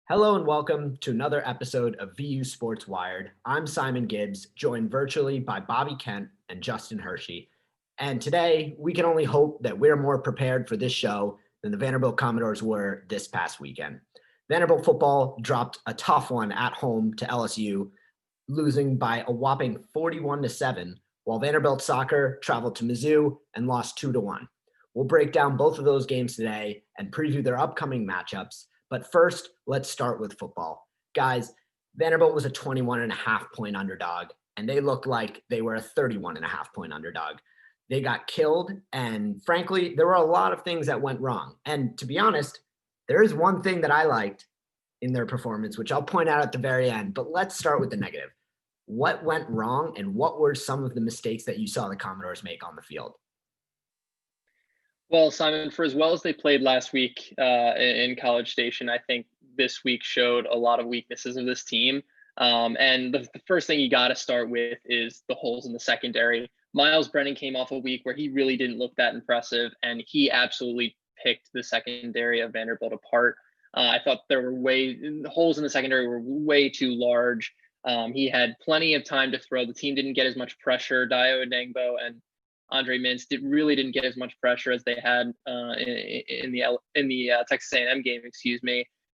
Hello and welcome to another episode of VU Sports Wired. I'm Simon Gibbs, joined virtually by Bobby Kent and Justin Hershey. And today, we can only hope that we're more prepared for this show than the Vanderbilt Commodores were this past weekend. Vanderbilt football dropped a tough one at home to LSU, losing by a whopping 41-7, while Vanderbilt Soccer traveled to Mizzou and lost 2-1. We'll break down both of those games today and preview their upcoming matchups. But first, let's start with football. Guys, Vanderbilt was a 21.5-point underdog, and they looked like they were a 31.5-point underdog. They got killed, and frankly, there were a lot of things that went wrong. And to be honest, there is one thing that I liked in their performance, which I'll point out at the very end. But let's start with the negative. What went wrong, and what were some of the mistakes that you saw the Commodores make on the field? Well, Simon, for as well as they played last week in College Station, I think this week showed a lot of weaknesses of this team. And the first thing you got to start with is the holes in the secondary. Miles Brennan came off a week where he really didn't look that impressive, and he absolutely picked the secondary of Vanderbilt apart. I thought the holes in the secondary were way too large. He had plenty of time to throw. The team didn't get as much pressure. Dio Odengbo and Andre Mintz really didn't get as much pressure as they had in the Texas A&M game,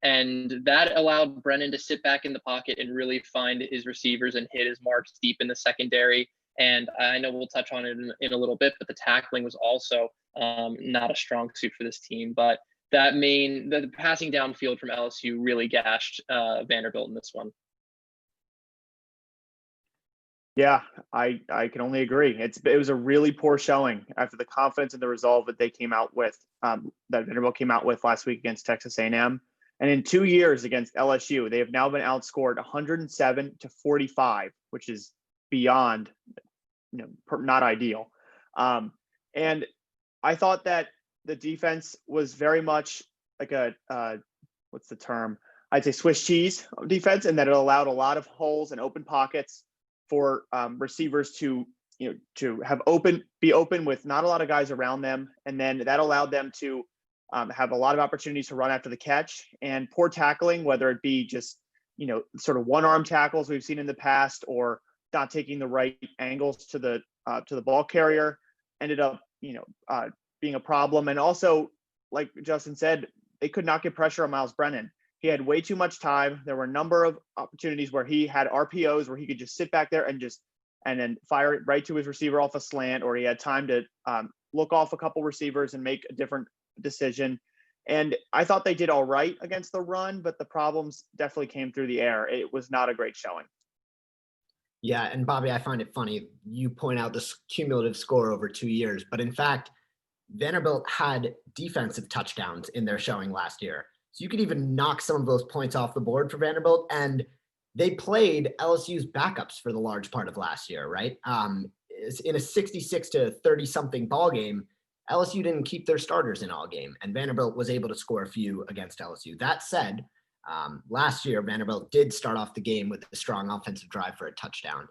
and that allowed Brennan to sit back in the pocket and really find his receivers and hit his marks deep in the secondary. And I know we'll touch on it in a little bit, but the tackling was also not a strong suit for this team. But the passing downfield from LSU really gashed Vanderbilt in this one. Yeah, I can only agree. It was a really poor showing after the confidence and the resolve that they came out with, that Vanderbilt came out with last week against Texas A&M. And in 2 years against LSU, they have now been outscored 107-45, which is beyond, not ideal. And I thought that the defense was very much like what's the term? I'd say Swiss cheese defense, and that it allowed a lot of holes and open pockets for receivers to be open with not a lot of guys around them, and then that allowed them to have a lot of opportunities to run after the catch. And poor tackling, whether it be just sort of one-arm tackles we've seen in the past, or not taking the right angles to the ball carrier, ended up being a problem. And also, like Justin said, they could not get pressure on Miles Brennan. He had way too much time. There were a number of opportunities where he had RPOs where he could just sit back there and then fire it right to his receiver off a slant, or he had time to look off a couple receivers and make a different decision. And I thought they did all right against the run, but the problems definitely came through the air. It was not a great showing. Yeah, and Bobby, I find it funny. You point out this cumulative score over 2 years, but in fact, Vanderbilt had defensive touchdowns in their showing last year. So you could even knock some of those points off the board for Vanderbilt. And they played LSU's backups for the large part of last year, right? In a 66-30-something ball game, LSU didn't keep their starters in all game, and Vanderbilt was able to score a few against LSU. That said, last year, Vanderbilt did start off the game with a strong offensive drive for a touchdown.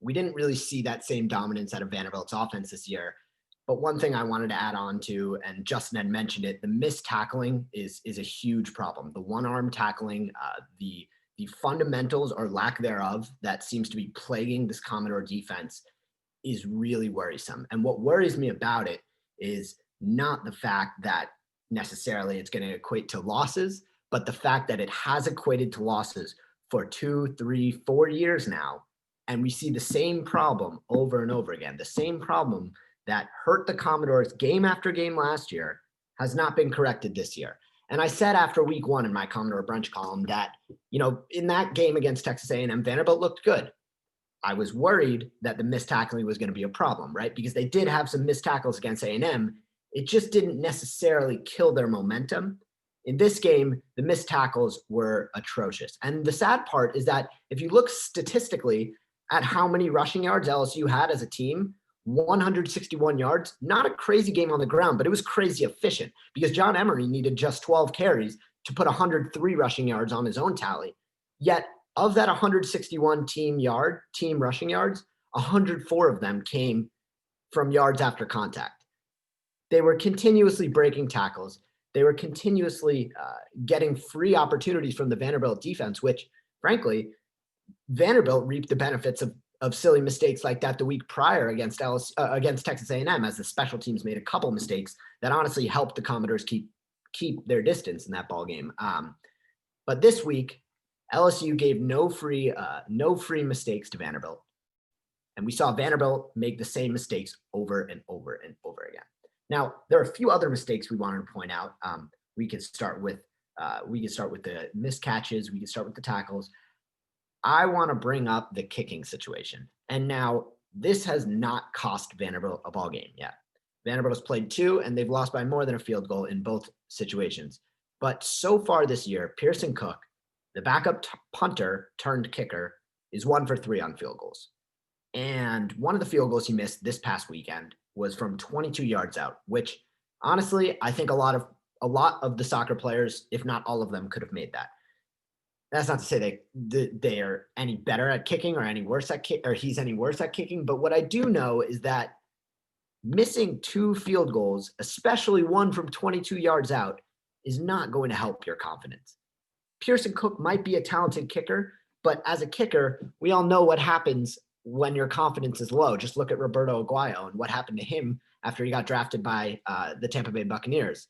We didn't really see that same dominance out of Vanderbilt's offense this year. But one thing I wanted to add on to, and Justin had mentioned it, the missed tackling is a huge problem. The one-arm tackling, the fundamentals or lack thereof that seems to be plaguing this Commodore defense is really worrisome. And what worries me about it is not the fact that necessarily it's going to equate to losses, but the fact that it has equated to losses for 2, 3, 4 years now. And we see the same problem over and over again. The same problem that hurt the Commodores game after game last year has not been corrected this year. And I said after week 1 in my Commodore Brunch column that, in that game against Texas A&M, Vanderbilt looked good. I was worried that the missed tackling was going to be a problem, right? Because they did have some missed tackles against A&M. It just didn't necessarily kill their momentum. In this game, the missed tackles were atrocious. And the sad part is that if you look statistically at how many rushing yards LSU had as a team, 161 yards, not a crazy game on the ground, but it was crazy efficient because John Emery needed just 12 carries to put 103 rushing yards on his own tally. Yet of that 161 team rushing yards, 104 of them came from yards after contact. They were continuously breaking tackles. they were continuously getting free opportunities from the Vanderbilt defense, which frankly, Vanderbilt reaped the benefits of silly mistakes like that the week prior against Texas A&M, as the special teams made a couple mistakes that honestly helped the Commodores keep their distance in that ball game. But this week, LSU gave no free mistakes to Vanderbilt, and we saw Vanderbilt make the same mistakes over and over and over again. Now, there are a few other mistakes we wanted to point out. We could start with the missed catches. We could start with the tackles. I want to bring up the kicking situation. And now this has not cost Vanderbilt a ball game yet. Vanderbilt has played 2, and they've lost by more than a field goal in both situations. But so far this year, Pearson Cook, the backup punter turned kicker, is 1 for 3 on field goals. And one of the field goals he missed this past weekend was from 22 yards out, which honestly, I think a lot of the soccer players, if not all of them, could have made that. That's not to say they are any better at kicking or he's any worse at kicking. But what I do know is that missing 2 field goals, especially one from 22 yards out, is not going to help your confidence. Pearson Cook might be a talented kicker, but as a kicker, we all know what happens when your confidence is low. Just look at Roberto Aguayo and what happened to him after he got drafted by the Tampa Bay Buccaneers.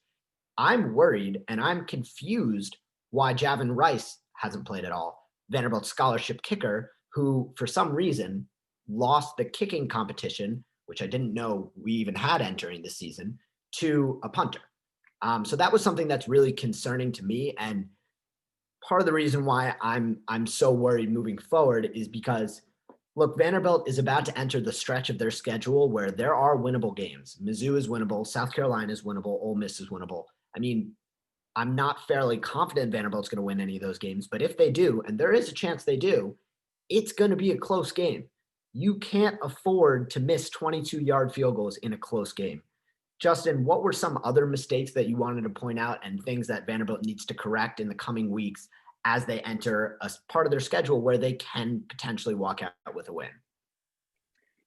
I'm worried and I'm confused why Javin Rice hasn't played at all. Vanderbilt scholarship kicker, who for some reason lost the kicking competition, which I didn't know we even had entering this season, to a punter. So that was something that's really concerning to me. And part of the reason why I'm so worried moving forward is because, look, Vanderbilt is about to enter the stretch of their schedule where there are winnable games. Mizzou is winnable. South Carolina is winnable. Ole Miss is winnable. I mean, I'm not fairly confident Vanderbilt's going to win any of those games, but if they do, and there is a chance they do, it's going to be a close game. You can't afford to miss 22-yard field goals in a close game. Justin, what were some other mistakes that you wanted to point out and things that Vanderbilt needs to correct in the coming weeks as they enter a part of their schedule where they can potentially walk out with a win?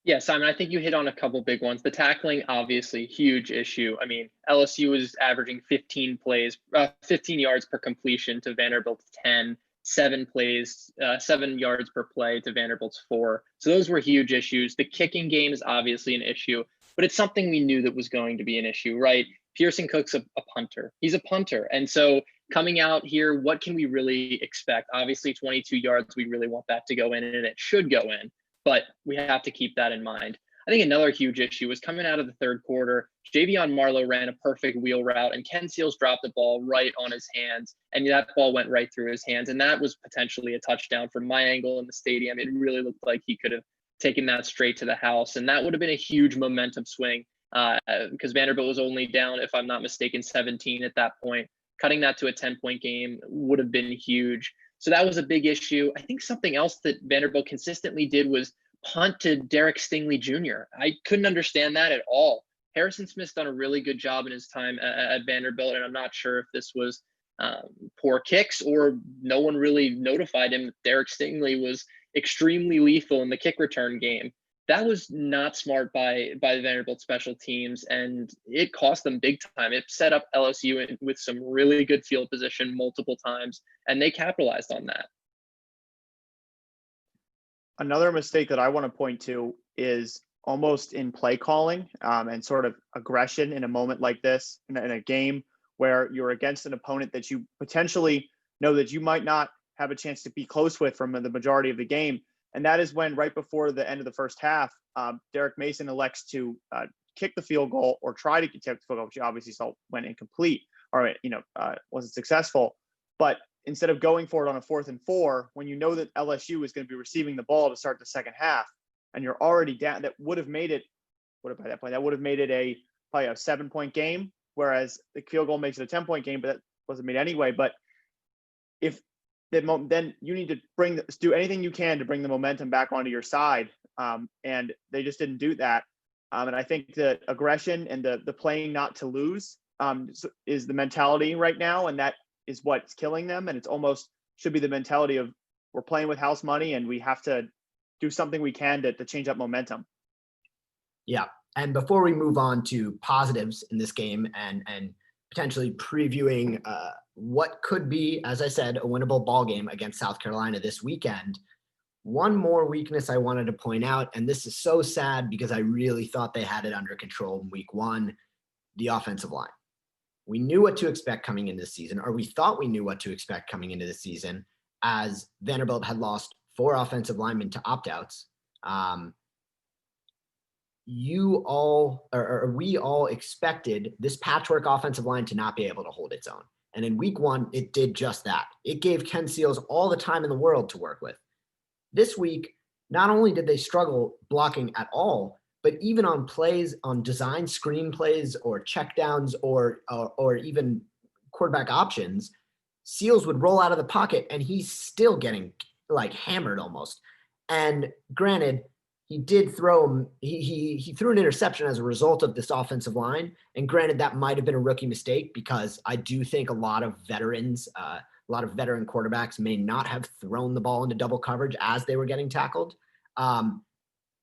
Yeah, Simon, I think you hit on a couple big ones. The tackling, obviously, huge issue. I mean, LSU was averaging 15 yards per completion to Vanderbilt's 10, 7 yards per play to Vanderbilt's 4. So those were huge issues. The kicking game is obviously an issue, but it's something we knew that was going to be an issue, right? Pearson Cook's a punter. He's a punter. And so coming out here, what can we really expect? Obviously, 22 yards, we really want that to go in, and it should go in. But we have to keep that in mind. I think another huge issue was coming out of the third quarter, Javion Marlowe ran a perfect wheel route, and Ken Seals dropped the ball right on his hands, and that ball went right through his hands. And that was potentially a touchdown from my angle in the stadium. It really looked like he could have taken that straight to the house, and that would have been a huge momentum swing because Vanderbilt was only down, if I'm not mistaken, 17 at that point. Cutting that to a 10-point game would have been huge. So that was a big issue. I think something else that Vanderbilt consistently did was punt to Derek Stingley Jr. I couldn't understand that at all. Harrison Smith's done a really good job in his time at Vanderbilt, and I'm not sure if this was poor kicks or no one really notified him that Derek Stingley was extremely lethal in the kick return game. That was not smart by the Vanderbilt special teams, and it cost them big time. It set up LSU with some really good field position multiple times, and they capitalized on that. Another mistake that I want to point to is almost in play calling and sort of aggression in a moment like this, in a game where you're against an opponent that you potentially know that you might not have a chance to be close with from the majority of the game. And that is when, right before the end of the first half, Derek Mason elects to kick the field goal or try to kick the field goal, which you obviously saw went incomplete or, wasn't successful. But instead of going for it on a 4th and 4, when you know that LSU is going to be receiving the ball to start the second half, and you're already down, that would have made it, probably a 7-point game, whereas the field goal makes it a 10-point game, but that wasn't made anyway. But if then you need to do anything you can to bring the momentum back onto your side, and they just didn't do that. And I think the aggression and the playing not to lose is the mentality right now, and that is what's killing them. And it's almost should be the mentality of we're playing with house money and we have to do something we can to change up momentum. Yeah. And before we move on to positives in this game and potentially previewing what could be, as I said, a winnable ball game against South Carolina this weekend. One more weakness I wanted to point out, and this is so sad because I really thought they had it under control in week one, the offensive line. We knew what to expect coming into the season, or we thought we knew what to expect coming into the season, as Vanderbilt had lost 4 offensive linemen to opt-outs. We all expected this patchwork offensive line to not be able to hold its own. And in week one, it did just that. It gave Ken Seals all the time in the world to work with. This week, not only did they struggle blocking at all, but even on plays, on design screen plays or checkdowns or even quarterback options, Seals would roll out of the pocket and he's still getting like hammered almost. And granted, he did throw he threw an interception as a result of this offensive line. And granted, that might have been a rookie mistake because I do think a lot of veteran quarterbacks may not have thrown the ball into double coverage as they were getting tackled.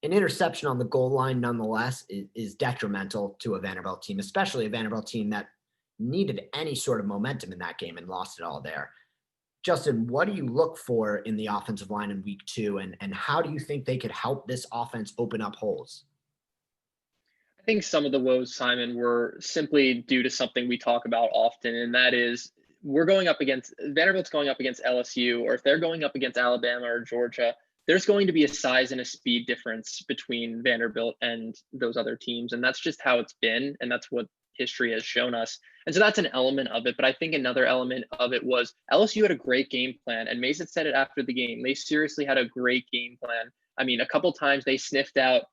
An interception on the goal line, nonetheless, is detrimental to a Vanderbilt team, especially a Vanderbilt team that needed any sort of momentum in that game and lost it all there. Justin, what do you look for in the offensive line in week two, and how do you think they could help this offense open up holes? I think some of the woes, Simon, were simply due to something we talk about often, and that is Vanderbilt's going up against LSU, or if they're going up against Alabama or Georgia, there's going to be a size and a speed difference between Vanderbilt and those other teams. And that's just how it's been. And that's what history has shown us. And so that's an element of it. But I think another element of it was LSU had a great game plan. And Mason said it after the game. They seriously had a great game plan. I mean, a couple times they sniffed out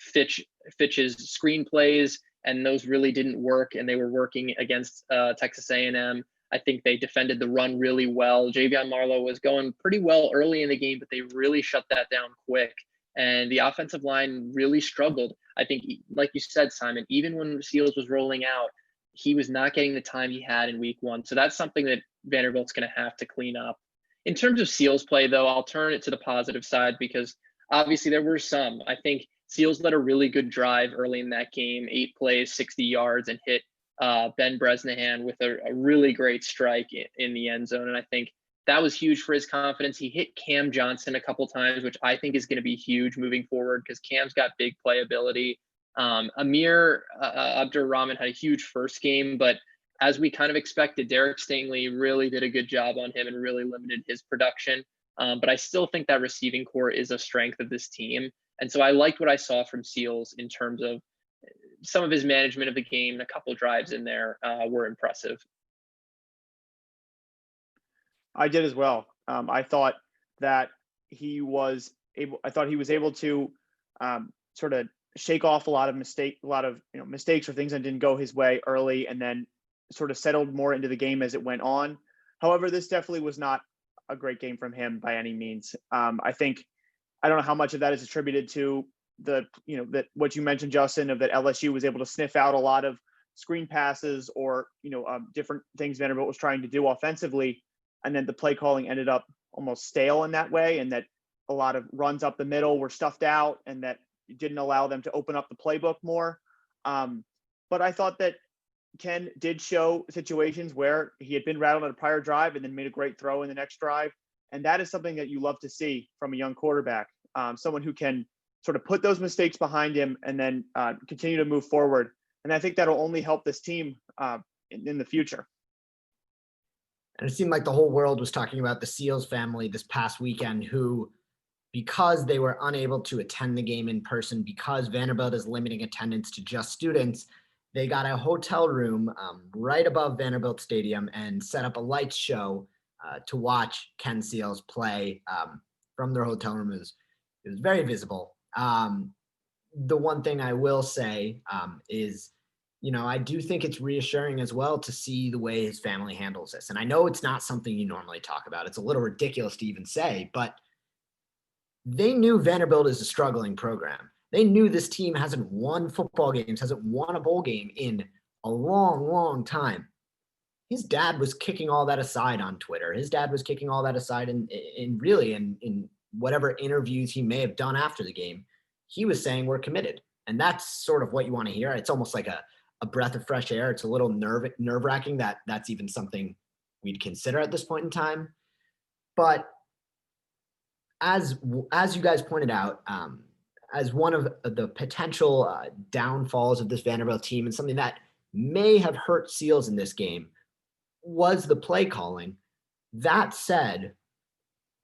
Fitch's screenplays, and those really didn't work. And they were working against Texas A&M. I think they defended the run really well. Javion Marlowe was going pretty well early in the game, but they really shut that down quick. And the offensive line really struggled. I think, like you said, Simon, even when Seals was rolling out, he was not getting the time he had in week one. So that's something that Vanderbilt's going to have to clean up. In terms of Seals play, though, I'll turn it to the positive side because obviously there were some. I think Seals led a really good drive early in that game, 8 plays, 60 yards, and hit Ben Bresnahan with a really great strike in the end zone. And I think that was huge for his confidence. He hit Cam Johnson a couple times, which I think is going to be huge moving forward because Cam's got big playability. Amir, Abdul Rahman had a huge first game, but as we kind of expected, Derek Stingley really did a good job on him and really limited his production. But I still think that receiving core is a strength of this team. And so I liked what I saw from Seals in terms of some of his management of the game, and a couple drives in there were impressive. I did as well. I thought that he was able to sort of shake off a lot of mistakes or things that didn't go his way early, and then sort of settled more into the game as it went on. However, this definitely was not a great game from him by any means. I don't know how much of that is attributed to that what you mentioned, Justin, of that LSU was able to sniff out a lot of screen passes or different things Vanderbilt was trying to do offensively, and then the play calling ended up almost stale in that way, and that a lot of runs up the middle were stuffed out, and that didn't allow them to open up the playbook more. But I thought that Ken did show situations where he had been rattled on a prior drive and then made a great throw in the next drive, and that is something that you love to see from a young quarterback, someone who can sort of put those mistakes behind him and then continue to move forward. And I think that'll only help this team in the future. And it seemed like the whole world was talking about the Seals family this past weekend, who, because they were unable to attend the game in person, because Vanderbilt is limiting attendance to just students, they got a hotel room right above Vanderbilt Stadium and set up a lights show to watch Ken Seals play from their hotel room. It was very visible. The one thing I will say is, I do think it's reassuring as well to see the way his family handles this. And I know it's not something you normally talk about. It's a little ridiculous to even say, but they knew Vanderbilt is a struggling program. They knew this team hasn't won football games, hasn't won a bowl game in a long, long time. His dad was kicking all that aside on Twitter. His dad was kicking all that aside in whatever interviews he may have done after the game. He was saying we're committed. And that's sort of what you want to hear. It's almost like a a breath of fresh air. It's a little nerve-wracking that that's even something we'd consider at this point in time. But as you guys pointed out, as one of the potential downfalls of this Vanderbilt team and something that may have hurt Seals in this game was the play calling. That said,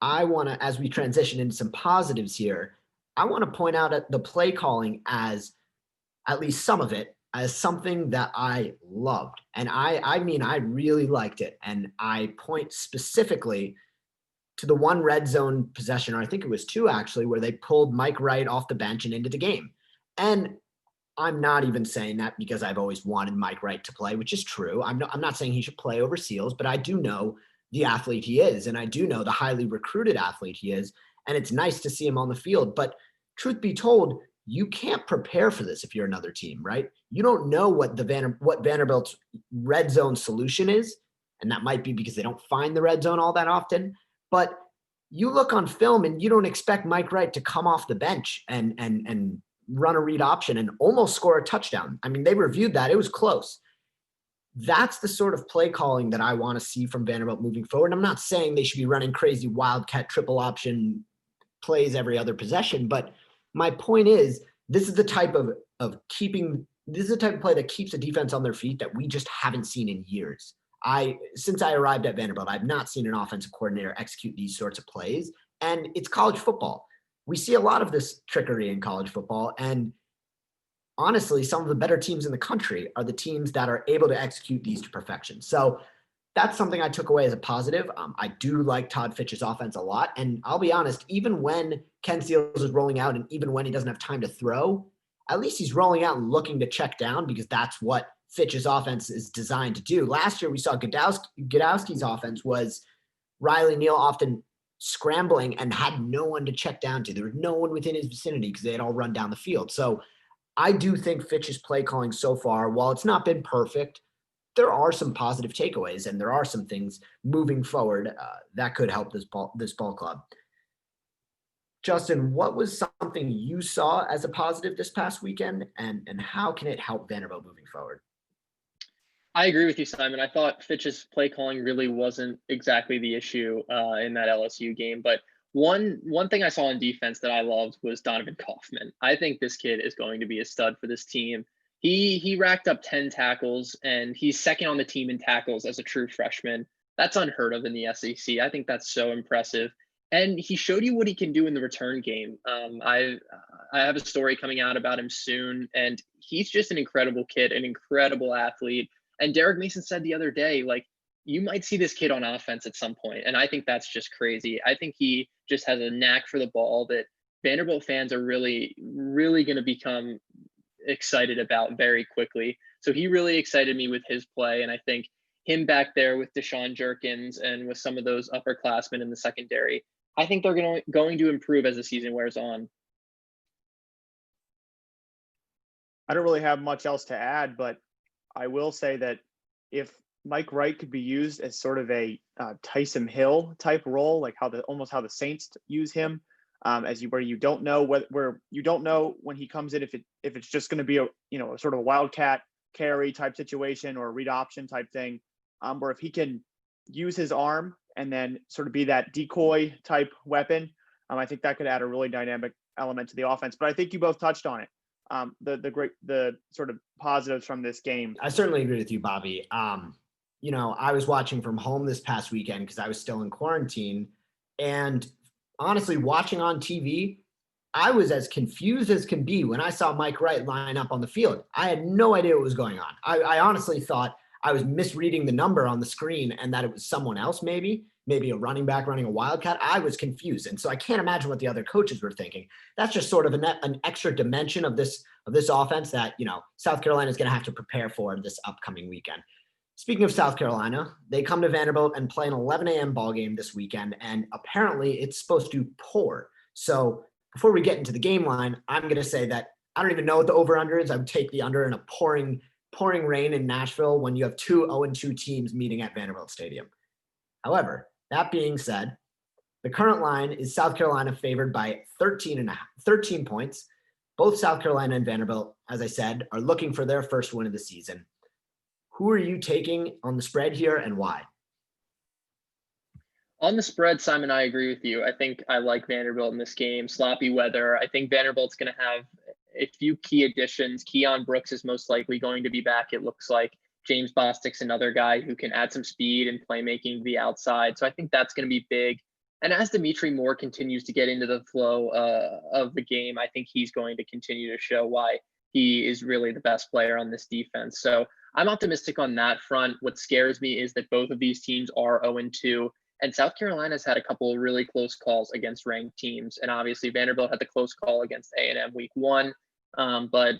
I want to, as we transition into some positives here, I want to point out the play calling as, at least some of it, as something that I loved. And I mean, I really liked it. And I point specifically to the one red zone possession, or I think it was two actually, where they pulled Mike Wright off the bench and into the game. And I'm not even saying that because I've always wanted Mike Wright to play, which is true. I'm not saying he should play over Seals, but I do know the athlete he is. And I do know the highly recruited athlete he is. And it's nice to see him on the field. But truth be told, you can't prepare for this if you're another team, right? You don't know what what Vanderbilt's red zone solution is. And that might be because they don't find the red zone all that often. But you look on film and you don't expect Mike Wright to come off the bench and run a read option and almost score a touchdown. I mean, they reviewed that. It was close. That's the sort of play calling that I want to see from Vanderbilt moving forward. I'm not saying they should be running crazy wildcat triple option plays every other possession, but my point is this is the type of play that keeps the defense on their feet that we just haven't seen in years. Since I arrived at Vanderbilt, I've not seen an offensive coordinator execute these sorts of plays, and it's college football. We see a lot of this trickery in college football, and honestly, some of the better teams in the country are the teams that are able to execute these to perfection. So that's something I took away as a positive. I do like Todd Fitch's offense a lot, and I'll be honest, even when Ken Seals is rolling out and even when he doesn't have time to throw, at least he's rolling out and looking to check down because that's what Fitch's offense is designed to do. Last year, we saw Godowski's offense was Riley Neal often scrambling and had no one to check down to. There was no one within his vicinity because they had all run down the field. So I do think Fitch's play calling so far, while it's not been perfect, there are some positive takeaways and there are some things moving forward that could help this ball club. Justin, what was something you saw as a positive this past weekend, and how can it help Vanderbilt moving forward? I agree with you, Simon. I thought Fitch's play calling really wasn't exactly the issue in that LSU game. But one thing I saw on defense that I loved was Donovan Kaufman. I think this kid is going to be a stud for this team. He racked up 10 tackles, and he's second on the team in tackles as a true freshman. That's unheard of in the SEC. I think that's so impressive. And he showed you what he can do in the return game. I have a story coming out about him soon, and he's just an incredible kid, an incredible athlete. And Derek Mason said the other day, like, you might see this kid on offense at some point. And I think that's just crazy. I think he just has a knack for the ball that Vanderbilt fans are really, really going to become excited about very quickly. So he really excited me with his play. And I think him back there with Deshaun Jerkins and with some of those upperclassmen in the secondary, I think they're going to improve as the season wears on. I don't really have much else to add, but I will say that if Mike Wright could be used as sort of a Tyson Hill type role, like almost how the Saints use him, where you don't know where you don't know when he comes in if it's just going to be a sort of a wildcat carry type situation or a read option type thing, where if he can use his arm and then sort of be that decoy type weapon, I think that could add a really dynamic element to the offense. But I think you both touched on it. The sort of positives from this game. I certainly agree with you, Bobby. I was watching from home this past weekend because I was still in quarantine, and honestly, watching on TV, I was as confused as can be when I saw Mike Wright line up on the field. I had no idea what was going on. I honestly thought I was misreading the number on the screen and that it was someone else, maybe a running back running a wildcat. I was confused. And so I can't imagine what the other coaches were thinking. That's just sort of an extra dimension of this offense that, South Carolina is going to have to prepare for this upcoming weekend. Speaking of South Carolina, they come to Vanderbilt and play an 11 a.m. ball game this weekend, and apparently it's supposed to pour. So before we get into the game line, I'm going to say that I don't even know what the over-under is. I would take the under in a pouring rain in Nashville when you have two 0-2 teams meeting at Vanderbilt Stadium. However, that being said, the current line is South Carolina favored by 13 points. Both South Carolina and Vanderbilt, as I said, are looking for their first win of the season. Who are you taking on the spread here and why? On the spread, Simon, I agree with you. I think I like Vanderbilt in this game. Sloppy weather. I think Vanderbilt's going to have a few key additions. Keon Brooks is most likely going to be back, it looks like. James Bostic's another guy who can add some speed and playmaking to the outside. So I think that's going to be big. And as Dimitri Moore continues to get into the flow of the game, I think he's going to continue to show why he is really the best player on this defense. So I'm optimistic on that front. What scares me is that both of these teams are 0-2. And South Carolina's had a couple of really close calls against ranked teams. And obviously Vanderbilt had the close call against A&M week 1. But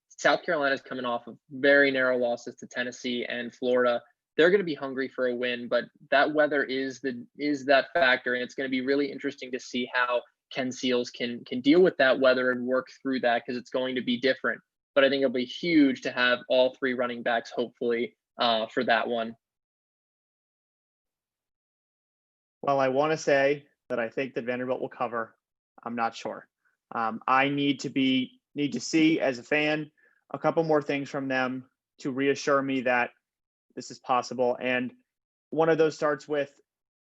South Carolina's coming off of very narrow losses to Tennessee and Florida. They're going to be hungry for a win, but that weather is that factor. And it's going to be really interesting to see how Ken Seals can deal with that weather and work through that, because it's going to be different. But I think it'll be huge to have all three running backs, hopefully, for that one. Well, I want to say that I think that Vanderbilt will cover. I'm not sure. I need to see, as a fan, a couple more things from them to reassure me that this is possible. And one of those starts with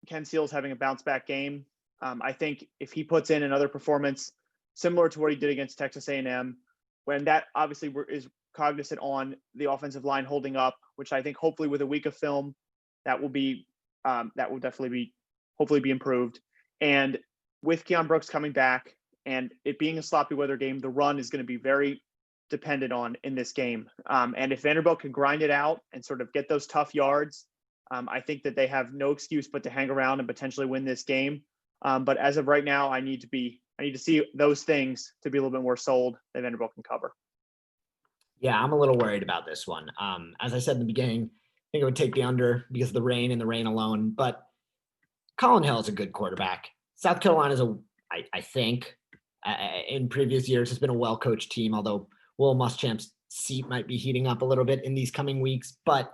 Ken Seals having a bounce back game. I think if he puts in another performance similar to what he did against Texas A&M, when that obviously is cognizant on the offensive line holding up, which I think hopefully with a week of film, that will definitely be hopefully be improved. And with Keon Brooks coming back and it being a sloppy weather game, the run is going to be very dependent on in this game. And if Vanderbilt can grind it out and sort of get those tough yards, I think that they have no excuse but to hang around and potentially win this game. But as of right now, I need to see those things to be a little bit more sold that Vanderbilt can cover. Yeah, I'm a little worried about this one. As I said in the beginning, I think it would take the under because of the rain and the rain alone. But Colin Hill is a good quarterback. South Carolina is I think, in previous years has been a well-coached team, although Will Muschamp's seat might be heating up a little bit in these coming weeks. But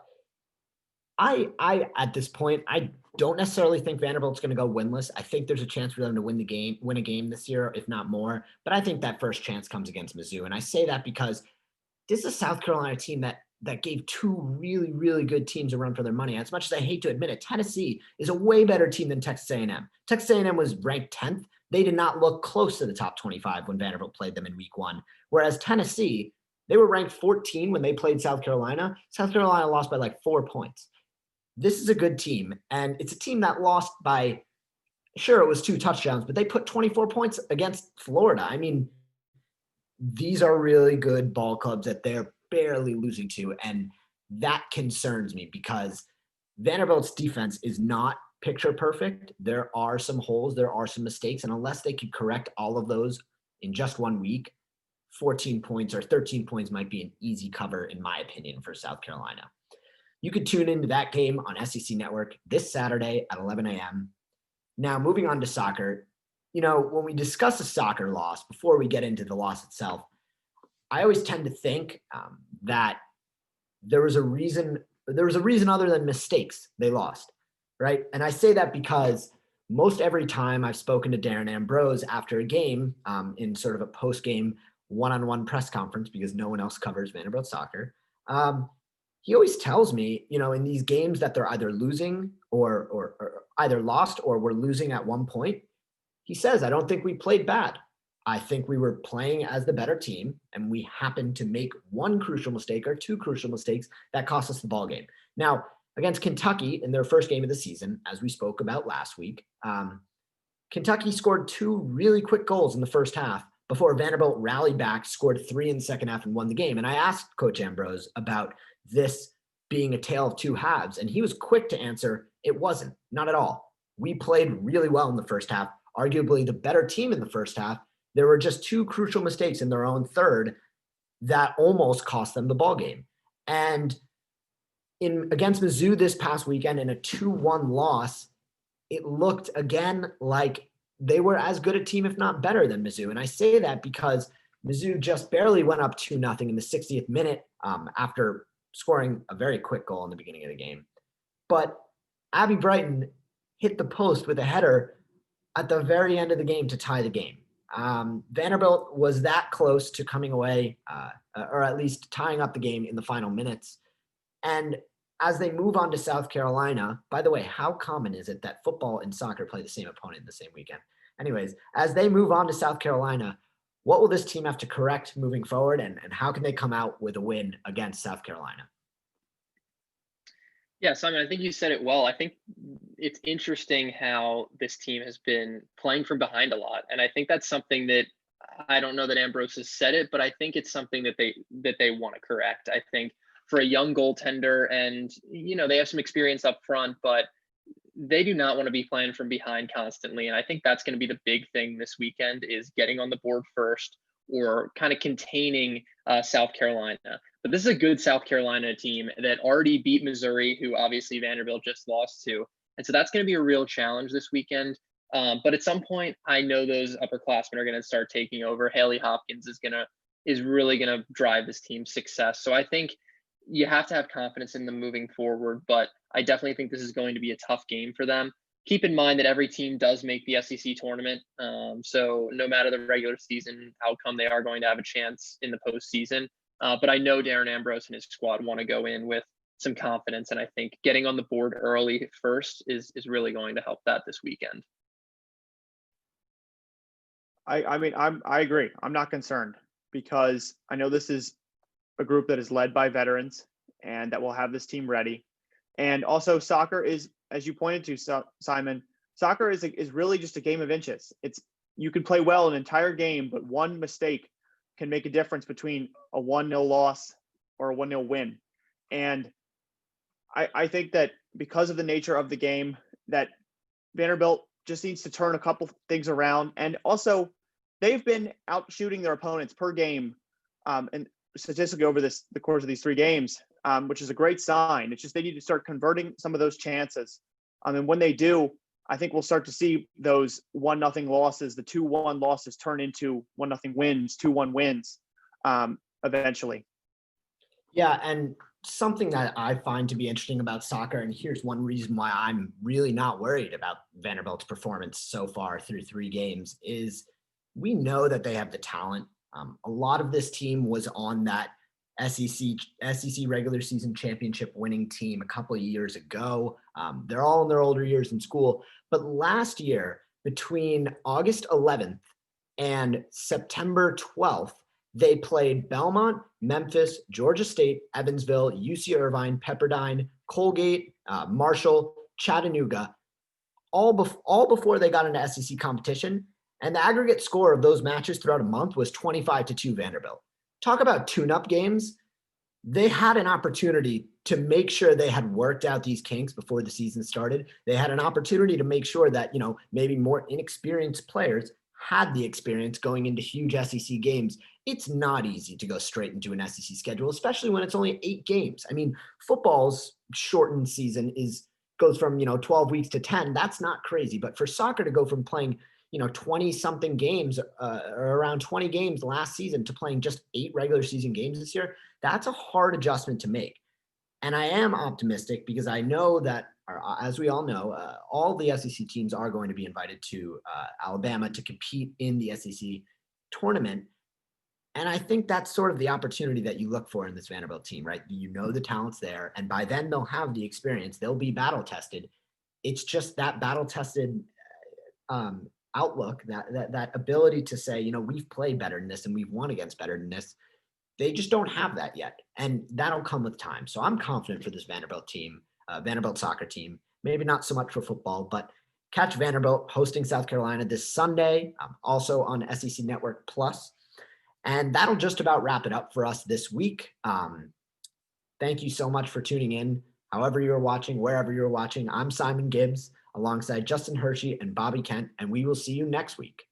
I at this point, I don't necessarily think Vanderbilt's going to go winless. I think there's a chance for them to win a game this year, if not more. But I think that first chance comes against Mizzou. And I say that because this is a South Carolina team that gave two really, really good teams a run for their money. As much as I hate to admit it, Tennessee is a way better team than Texas A&M. Texas A&M was ranked 10th. They did not look close to the top 25 when Vanderbilt played them in week 1. Whereas Tennessee, they were ranked 14 when they played South Carolina. South Carolina lost by like 4 points. This is a good team, and it's a team that lost by, sure, it was 2 touchdowns, but they put 24 points against Florida. I mean, these are really good ball clubs that they're barely losing to, and that concerns me because Vanderbilt's defense is not picture perfect. There are some holes, there are some mistakes, and unless they can correct all of those in just 1 week, 14 points or 13 points might be an easy cover, in my opinion, for South Carolina. You could tune into that game on SEC Network this Saturday at 11 a.m. Now, moving on to soccer, when we discuss a soccer loss, before we get into the loss itself, I always tend to think that there was a reason other than mistakes they lost, right? And I say that because most every time I've spoken to Darren Ambrose after a game in sort of a post-game one-on-one press conference, because no one else covers Vanderbilt soccer, he always tells me, in these games that they're either losing or either lost or were losing at one point, he says, I don't think we played bad. I think we were playing as the better team, and we happened to make one crucial mistake or 2 crucial mistakes that cost us the ball game. Now, against Kentucky in their first game of the season, as we spoke about last week, Kentucky scored 2 really quick goals in the first half before Vanderbilt rallied back, scored 3 in the second half, and won the game. And I asked Coach Ambrose about this being a tale of 2 halves, and he was quick to answer, it wasn't, not at all. We played really well in the first half, arguably the better team in the first half. There were just 2 crucial mistakes in their own third that almost cost them the ball game. And against Mizzou this past weekend in a 2-1 loss, it looked again like they were as good a team, if not better, than Mizzou. And I say that because Mizzou just barely went up 2-0 in the 60th minute after scoring a very quick goal in the beginning of the game. But Abby Brighton hit the post with a header at the very end of the game to tie the game. Vanderbilt was that close to coming away, or at least tying up the game in the final minutes. And as they move on to South Carolina, by the way, how common is it that football and soccer play the same opponent in the same weekend? Anyways, as they move on to South Carolina, what will this team have to correct moving forward, and how can they come out with a win against South Carolina? Yeah, Simon, I think you said it well. I think it's interesting how this team has been playing from behind a lot. And I think that's something that I don't know that Ambrose has said it, but I think it's something that they want to correct. I think for a young goaltender, and they have some experience up front, but they do not want to be playing from behind constantly. And I think that's going to be the big thing this weekend, is getting on the board first, or kind of containing South Carolina. But this is a good South Carolina team that already beat Missouri, who obviously Vanderbilt just lost to. And so that's going to be a real challenge this weekend. But at some point, I know those upperclassmen are going to start taking over. Haley Hopkins is really going to drive this team's success. So I think you have to have confidence in them moving forward, but I definitely think this is going to be a tough game for them. Keep in mind that every team does make the SEC tournament. So no matter the regular season outcome, they are going to have a chance in the postseason. But I know Darren Ambrose and his squad want to go in with some confidence. And I think getting on the board early first is really going to help that this weekend. I agree. I'm not concerned, because I know this is a group that is led by veterans and that will have this team ready. And also, soccer is, as you pointed to, Simon, soccer is really just a game of inches. You can play well an entire game, but one mistake can make a difference between a 1-0 loss or a 1-0 win. And I think that because of the nature of the game, that Vanderbilt just needs to turn a couple things around. And also, they've been out shooting their opponents per game, and statistically over the course of these 3 games, which is a great sign. It's just they need to start converting some of those chances. And when they do, I think we'll start to see those 1-0 losses, the 2-1 losses, turn into 1-0 wins, 2-1 wins, eventually. Yeah, and something that I find to be interesting about soccer, and here's one reason why I'm really not worried about Vanderbilt's performance so far through 3 games, is we know that they have the talent. A lot of this team was on that SEC regular season championship winning team a couple of years ago. They're all in their older years in school. But last year, between August 11th and September 12th, they played Belmont, Memphis, Georgia State, Evansville, UC Irvine, Pepperdine, Colgate, Marshall, Chattanooga, all before they got into SEC competition. And the aggregate score of those matches throughout a month was 25-2 Vanderbilt. Talk about tune-up games. They had an opportunity to make sure they had worked out these kinks before the season started. They had an opportunity to make sure that, maybe more inexperienced players had the experience going into huge SEC games. It's not easy to go straight into an SEC schedule, especially when it's only 8 games. I mean, football's shortened season goes from, 12 weeks to 10. That's not crazy. But for soccer to go from playing 20 something games, or around 20 games last season, to playing just 8 regular season games this year, that's a hard adjustment to make. And I am optimistic because I know that, as we all know, all the SEC teams are going to be invited to Alabama to compete in the SEC tournament. And I think that's sort of the opportunity that you look for in this Vanderbilt team, right? The talent's there, and by then they'll have the experience. They'll be battle tested. It's just that battle tested outlook, that ability to say, we've played better than this and we've won against better than this. They just don't have that yet, and that'll come with time. So I'm confident for this Vanderbilt team, Vanderbilt soccer team. Maybe not so much for football, but catch Vanderbilt hosting South Carolina this Sunday, also on SEC Network Plus. And that'll just about wrap it up for us this week. Thank you so much for tuning in. However you're watching, wherever you're watching, I'm Simon Gibbs, alongside Justin Hershey and Bobby Kent, and we will see you next week.